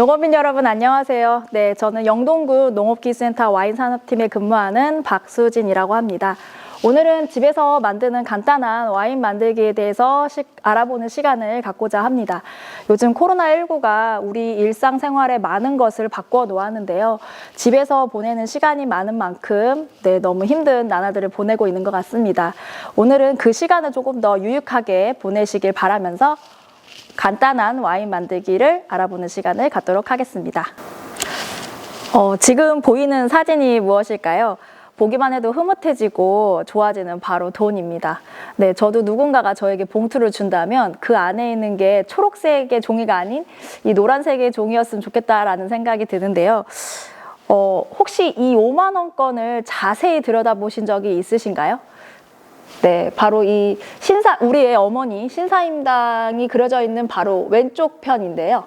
농업인 여러분 안녕하세요. 네, 저는 영동구 농업기술센터 와인산업팀에 근무하는 박수진이라고 합니다. 오늘은 집에서 만드는 간단한 와인 만들기에 대해서 알아보는 시간을 갖고자 합니다. 요즘 코로나19가 우리 일상생활에 많은 것을 바꿔 놓았는데요. 집에서 보내는 시간이 많은 만큼 너무 힘든 나날들을 보내고 있는 것 같습니다. 오늘은 그 시간을 조금 더 유익하게 보내시길 바라면서 간단한 와인 만들기를 알아보는 시간을 갖도록 하겠습니다. 지금 보이는 사진이 무엇일까요? 보기만 해도 흐뭇해지고 좋아지는 바로 돈입니다. 네, 저도 누군가가 저에게 봉투를 준다면 그 안에 있는 게 초록색의 종이가 아닌 이 노란색의 종이였으면 좋겠다라는 생각이 드는데요. 혹시 이 5만 원권을 자세히 들여다보신 적이 있으신가요? 네, 바로 이 우리의 어머니 신사임당이 그려져 있는 바로 왼쪽 편인데요.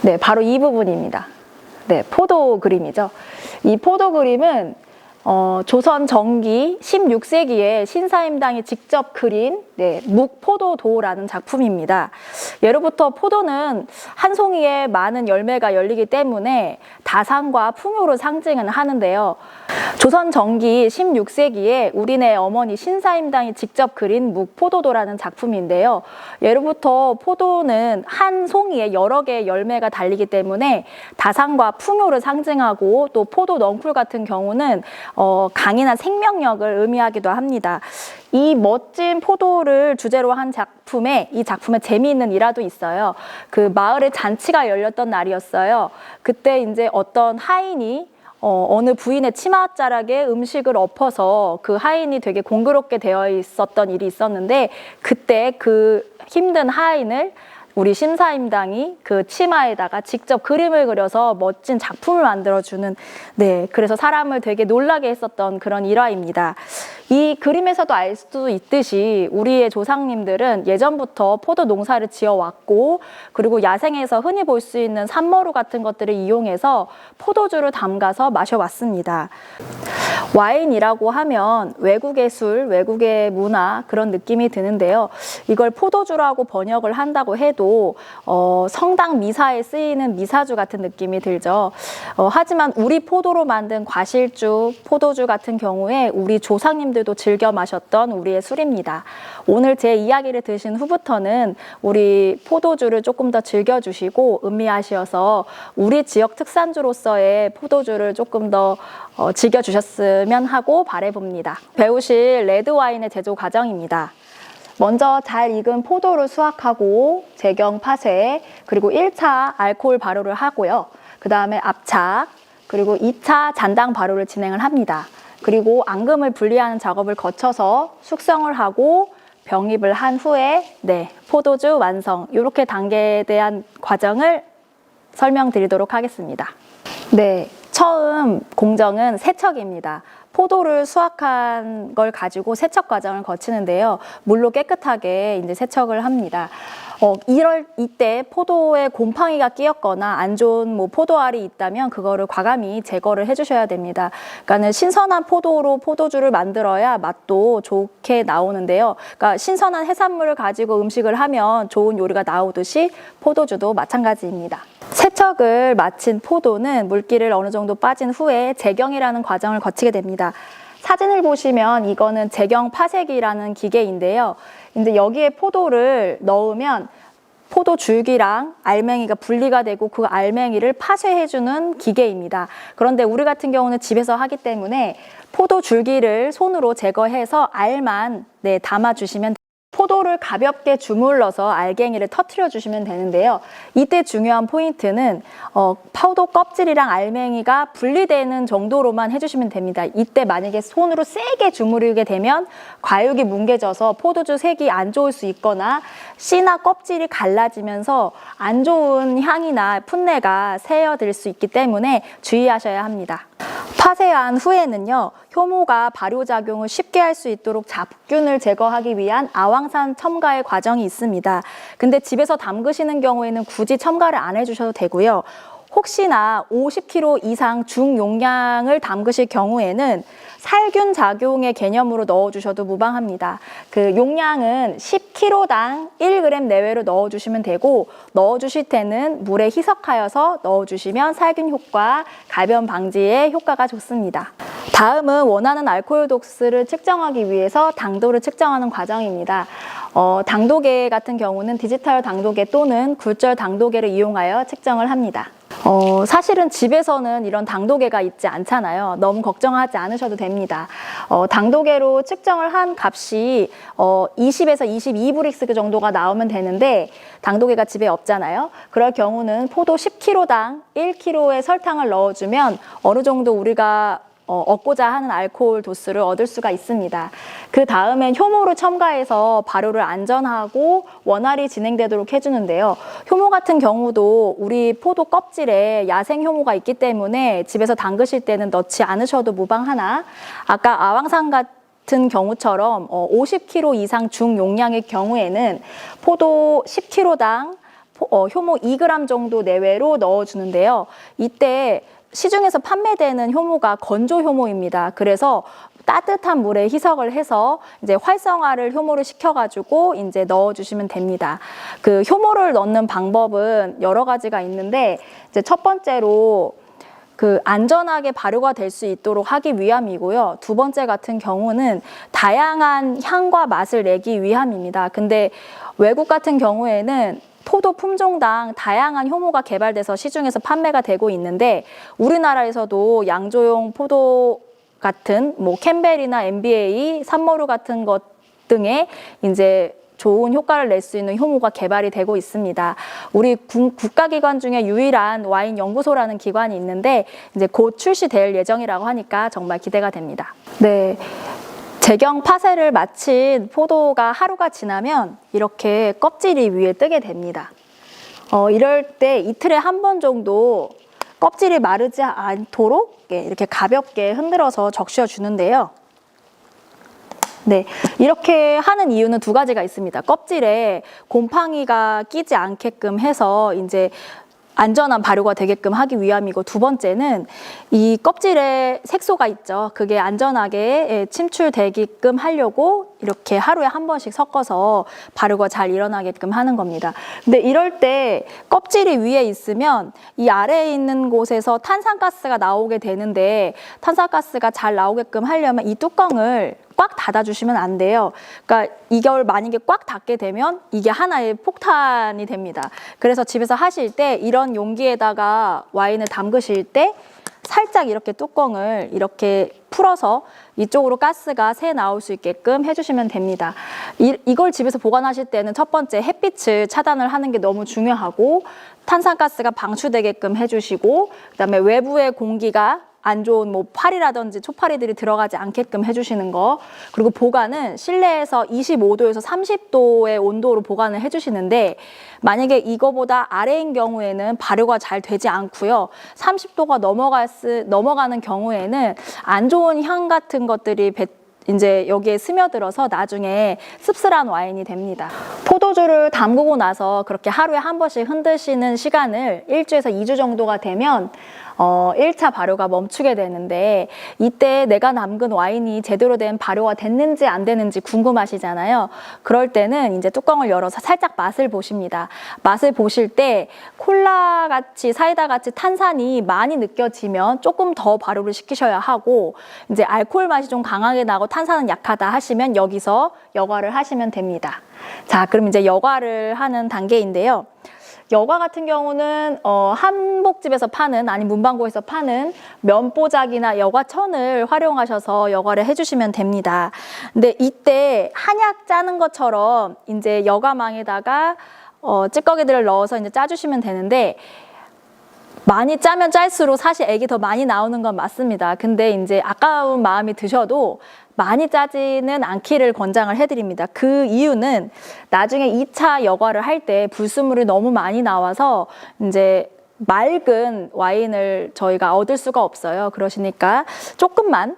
네, 바로 이 부분입니다. 네, 포도 그림이죠. 이 포도 그림은 조선 정기 16세기에 신사임당이 직접 그린 묵포도도라는 작품입니다. 예로부터 포도는 한 송이에 많은 열매가 열리기 때문에 다산과 풍요를 상징은 하는데요. 조선 정기 16세기에 우리네 어머니 신사임당이 직접 그린 묵포도도라는 작품인데요. 예로부터 포도는 한 송이에 여러 개의 열매가 달리기 때문에 다산과 풍요를 상징하고 또 포도 넝쿨 같은 경우는 강인한 생명력을 의미하기도 합니다. 이 멋진 포도를 주제로 한 이 작품에 재미있는 일화도 있어요. 그 마을에 잔치가 열렸던 날이었어요. 그때 이제 어떤 하인이 어느 부인의 치맛자락에 음식을 엎어서 그 하인이 되게 공교롭게 되어 있었던 일이 있었는데, 그때 그 힘든 하인을 우리 신사임당이 그 치마에다가 직접 그림을 그려서 멋진 작품을 만들어주는, 그래서 사람을 되게 놀라게 했었던 그런 일화입니다. 이 그림에서도 알 수 있듯이 우리의 조상님들은 예전부터 포도 농사를 지어왔고, 그리고 야생에서 흔히 볼 수 있는 산머루 같은 것들을 이용해서 포도주를 담가서 마셔왔습니다. 와인이라고 하면 외국의 술, 외국의 문화 그런 느낌이 드는데요. 이걸 포도주라고 번역을 한다고 해도 성당 미사에 쓰이는 미사주 같은 느낌이 들죠. 하지만 우리 포도로 만든 과실주, 포도주 같은 경우에 우리 조상님들도 즐겨 마셨던 우리의 술입니다. 오늘 제 이야기를 들으신 후부터는 우리 포도주를 조금 더 즐겨주시고 음미하셔서 우리 지역 특산주로서의 포도주를 조금 더 즐겨주셨으면 하고 바라봅니다. 배우실 레드와인의 제조 과정입니다. 먼저 잘 익은 포도를 수확하고 제경 파쇄, 그리고 1차 알코올 발효를 하고요. 그 다음에 압착, 그리고 2차 잔당 발효를 진행을 합니다. 그리고 앙금을 분리하는 작업을 거쳐서 숙성을 하고 병입을 한 후에 포도주 완성, 이렇게 단계에 대한 과정을 설명드리도록 하겠습니다. 처음 공정은 세척입니다. 포도를 수확한 걸 가지고 세척 과정을 거치는데요. 물로 깨끗하게 이제 세척을 합니다. 이때 포도에 곰팡이가 끼었거나 안 좋은 포도알이 있다면 그거를 과감히 제거를 해주셔야 됩니다. 그러니까는 신선한 포도로 포도주를 만들어야 맛도 좋게 나오는데요. 그러니까 신선한 해산물을 가지고 음식을 하면 좋은 요리가 나오듯이 포도주도 마찬가지입니다. 세척을 마친 포도는 물기를 어느 정도 빠진 후에 제경이라는 과정을 거치게 됩니다. 사진을 보시면 이거는 제경 파쇄기라는 기계인데요. 이제 여기에 포도를 넣으면 포도 줄기랑 알맹이가 분리가 되고 그 알맹이를 파쇄해주는 기계입니다. 그런데 우리 같은 경우는 집에서 하기 때문에 포도 줄기를 손으로 제거해서 알만 담아주시면 됩니다. 포도를 가볍게 주물러서 알갱이를 터트려 주시면 되는데요. 이때 중요한 포인트는 포도 껍질이랑 알맹이가 분리되는 정도로만 해주시면 됩니다. 이때 만약에 손으로 세게 주무르게 되면 과육이 뭉개져서 포도주 색이 안 좋을 수 있거나 씨나 껍질이 갈라지면서 안 좋은 향이나 풋내가 새어들 수 있기 때문에 주의하셔야 합니다. 파쇄한 후에는요, 효모가 발효작용을 쉽게 할 수 있도록 잡균을 제거하기 위한 아황산 첨가의 과정이 있습니다. 근데 집에서 담그시는 경우에는 굳이 첨가를 안 해주셔도 되고요. 혹시나 50kg 이상 중용량을 담그실 경우에는 살균 작용의 개념으로 넣어주셔도 무방합니다. 그 용량은 10kg당 1g 내외로 넣어주시면 되고, 넣어주실 때는 물에 희석하여서 넣어주시면 살균 효과, 갈변 방지에 효과가 좋습니다. 다음은 원하는 알코올 도수를 측정하기 위해서 당도를 측정하는 과정입니다. 당도계 같은 경우는 디지털 당도계 또는 굴절 당도계를 이용하여 측정을 합니다. 사실은 집에서는 이런 당도계가 있지 않잖아요. 너무 걱정하지 않으셔도 됩니다. 당도계로 측정을 한 값이 20에서 22브릭스 정도가 나오면 되는데, 당도계가 집에 없잖아요. 그럴 경우는 포도 10kg당 1kg의 설탕을 넣어주면 어느 정도 우리가 얻고자 하는 알코올 도수를 얻을 수가 있습니다. 그 다음엔 효모를 첨가해서 발효를 안전하고 원활히 진행되도록 해주는데요. 효모 같은 경우도 우리 포도 껍질에 야생 효모가 있기 때문에 집에서 담그실 때는 넣지 않으셔도 무방하나, 아까 아황산 같은 경우처럼 50kg 이상 중용량의 경우에는 포도 10kg당 효모 2g 정도 내외로 넣어주는데요. 이때 시중에서 판매되는 효모가 건조 효모입니다. 그래서 따뜻한 물에 희석을 해서 이제 활성화를 효모를 시켜가지고 이제 넣어주시면 됩니다. 그 효모를 넣는 방법은 여러 가지가 있는데, 이제 첫 번째로 그 안전하게 발효가 될 수 있도록 하기 위함이고요. 두 번째 같은 경우는 다양한 향과 맛을 내기 위함입니다. 근데 외국 같은 경우에는 포도 품종당 다양한 효모가 개발돼서 시중에서 판매가 되고 있는데, 우리나라에서도 양조용 포도 같은 뭐 캠벨이나 MBA, 산머루 같은 것 등에 이제 좋은 효과를 낼 수 있는 효모가 개발이 되고 있습니다. 우리 국가기관 중에 유일한 와인 연구소라는 기관이 있는데 이제 곧 출시될 예정이라고 하니까 정말 기대가 됩니다. 네. 제경 파쇄를 마친 포도가 하루가 지나면 이렇게 껍질이 위에 뜨게 됩니다. 이럴 때 이틀에 한 번 정도 껍질이 마르지 않도록 이렇게 가볍게 흔들어서 적셔 주는데요. 네, 이렇게 하는 이유는 두 가지가 있습니다. 껍질에 곰팡이가 끼지 않게끔 해서 이제 안전한 발효가 되게끔 하기 위함이고, 두 번째는 이 껍질에 색소가 있죠. 그게 안전하게 침출되게끔 하려고 이렇게 하루에 한 번씩 섞어서 발효가 잘 일어나게끔 하는 겁니다. 근데 이럴 때 껍질이 위에 있으면 이 아래에 있는 곳에서 탄산가스가 나오게 되는데, 탄산가스가 잘 나오게끔 하려면 이 뚜껑을 꽉 닫아주시면 안 돼요. 그러니까 이걸 만약에 꽉 닫게 되면 이게 하나의 폭탄이 됩니다. 그래서 집에서 하실 때 이런 용기에다가 와인을 담그실 때 살짝 이렇게 뚜껑을 이렇게 풀어서 이쪽으로 가스가 새 나올 수 있게끔 해주시면 됩니다. 이걸 집에서 보관하실 때는 첫 번째 햇빛을 차단을 하는 게 너무 중요하고, 탄산가스가 방출되게끔 해주시고, 그다음에 외부의 공기가 안 좋은 뭐 파리라든지 초파리들이 들어가지 않게끔 해주시는 거, 그리고 보관은 실내에서 25도에서 30도의 온도로 보관을 해주시는데, 만약에 이거보다 아래인 경우에는 발효가 잘 되지 않고요. 30도가 넘어가는 경우에는 안 좋은 향 같은 것들이 이제 여기에 스며들어서 나중에 씁쓸한 와인이 됩니다. 포도주를 담그고 나서 그렇게 하루에 한 번씩 흔드시는 시간을 1주에서 2주 정도가 되면 1차 발효가 멈추게 되는데, 이때 내가 담근 와인이 제대로 된 발효가 됐는지 안 됐는지 궁금하시잖아요. 그럴 때는 이제 뚜껑을 열어서 살짝 맛을 보십니다. 맛을 보실 때 콜라같이 사이다같이 탄산이 많이 느껴지면 조금 더 발효를 시키셔야 하고, 이제 알코올 맛이 좀 강하게 나고 탄산은 약하다 하시면 여기서 여과를 하시면 됩니다. 자, 그럼 이제 여과를 하는 단계인데요. 여과 같은 경우는 한복집에서 파는, 아니 문방구에서 파는 면보작이나 여과천을 활용하셔서 여과를 해주시면 됩니다. 근데 이때 한약 짜는 것처럼 이제 여과망에다가 찌꺼기들을 넣어서 이제 짜주시면 되는데, 많이 짜면 짤수록 사실 액이 더 많이 나오는 건 맞습니다. 근데 이제 아까운 마음이 드셔도 많이 짜지는 않기를 권장을 해드립니다. 그 이유는 나중에 2차 여과를 할 때 불순물이 너무 많이 나와서 이제 맑은 와인을 저희가 얻을 수가 없어요. 그러시니까 조금만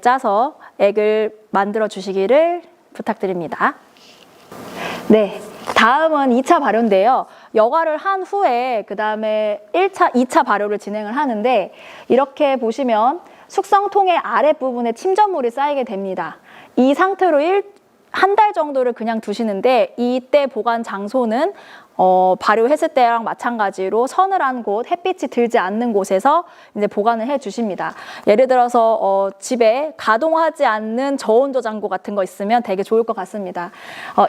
짜서 액을 만들어 주시기를 부탁드립니다. 네, 다음은 2차 발효인데요. 여과를 한 후에 그 다음에 2차 발효를 진행을 하는데 이렇게 보시면 숙성통의 아랫부분에 침전물이 쌓이게 됩니다. 이 상태로 한 달 정도를 그냥 두시는데 이때 보관 장소는 발효했을 때랑 마찬가지로 서늘한 곳, 햇빛이 들지 않는 곳에서 이제 보관을 해 주십니다. 예를 들어서 집에 가동하지 않는 저온 저장고 같은 거 있으면 되게 좋을 것 같습니다.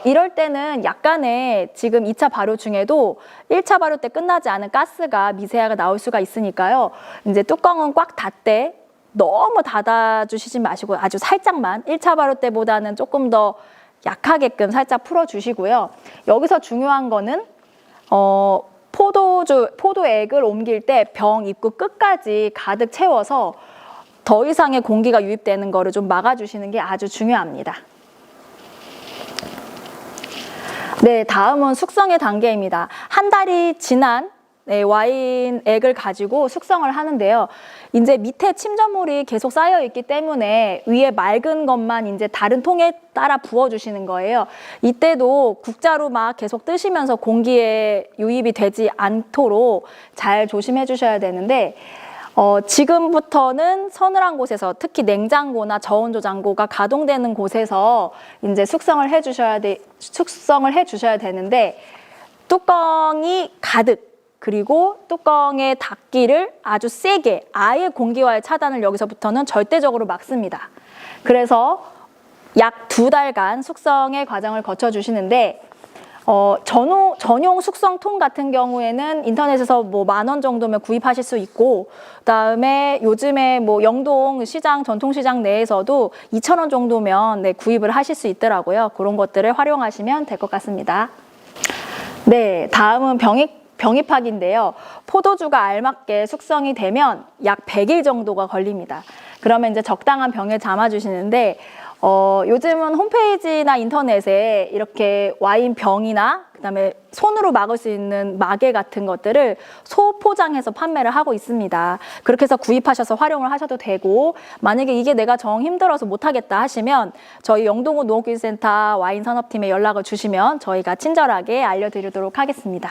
이럴 때는 약간의 지금 2차 발효 중에도 1차 발효 때 끝나지 않은 가스가 미세하게 나올 수가 있으니까요. 이제 뚜껑은 꽉 닫되 너무 닫아주시지 마시고 아주 살짝만 1차 발효 때보다는 조금 더 약하게끔 살짝 풀어주시고요. 여기서 중요한 거는 포도액을 옮길 때 병 입구 끝까지 가득 채워서 더 이상의 공기가 유입되는 거를 좀 막아주시는 게 아주 중요합니다. 네, 다음은 숙성의 단계입니다. 한 달이 지난 와인액을 가지고 숙성을 하는데요. 이제 밑에 침전물이 계속 쌓여 있기 때문에 위에 맑은 것만 이제 다른 통에 따라 부어주시는 거예요. 이때도 국자로 막 계속 뜨시면서 공기에 유입이 되지 않도록 잘 조심해 주셔야 되는데 지금부터는 서늘한 곳에서 특히 냉장고나 저온조장고가 가동되는 곳에서 이제 숙성을 해 주셔야 되는데 뚜껑이 가득 그리고 뚜껑의 닫기를 아주 세게 아예 공기와의 차단을 여기서부터는 절대적으로 막습니다. 그래서 약 2달간 숙성의 과정을 거쳐주시는데 전용 숙성통 같은 경우에는 인터넷에서 뭐 10,000원 정도면 구입하실 수 있고 그다음에 요즘에 뭐 영동 시장 전통시장 내에서도 2,000원 정도면 구입을 하실 수 있더라고요. 그런 것들을 활용하시면 될 것 같습니다. 네, 다음은 병입하기인데요. 포도주가 알맞게 숙성이 되면 약 100일 정도가 걸립니다. 그러면 이제 적당한 병에 담아주시는데 요즘은 홈페이지나 인터넷에 이렇게 와인 병이나 그다음에 손으로 막을 수 있는 마개 같은 것들을 소포장해서 판매를 하고 있습니다. 그렇게 해서 구입하셔서 활용을 하셔도 되고 만약에 이게 내가 정 힘들어서 못하겠다 하시면 저희 영동구 농업기술센터 와인산업팀에 연락을 주시면 저희가 친절하게 알려드리도록 하겠습니다.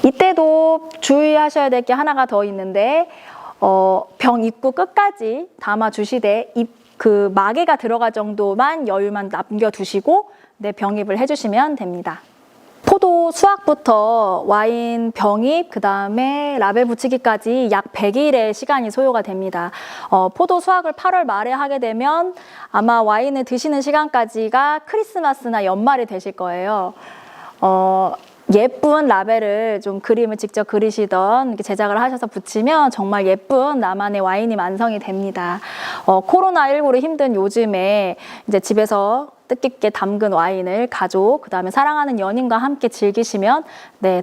이때도 주의하셔야 될 게 하나가 더 있는데 병 입구 끝까지 담아주시되 그 마개가 들어갈 정도만 여유만 남겨두시고 병입을 해주시면 됩니다. 포도 수확부터 와인 병입, 그 다음에 라벨 붙이기까지 약 100일의 시간이 소요가 됩니다. 포도 수확을 8월 말에 하게 되면 아마 와인을 드시는 시간까지가 크리스마스나 연말이 되실 거예요. 예쁜 라벨을 좀 그림을 직접 그리시던 이렇게 제작을 하셔서 붙이면 정말 예쁜 나만의 와인이 완성이 됩니다. 코로나19로 힘든 요즘에 이제 집에서 뜻깊게 담근 와인을 가족, 그 다음에 사랑하는 연인과 함께 즐기시면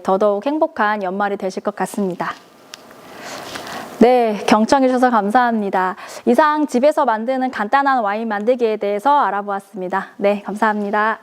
더더욱 행복한 연말이 되실 것 같습니다. 네, 경청해 주셔서 감사합니다. 이상 집에서 만드는 간단한 와인 만들기에 대해서 알아보았습니다. 네, 감사합니다.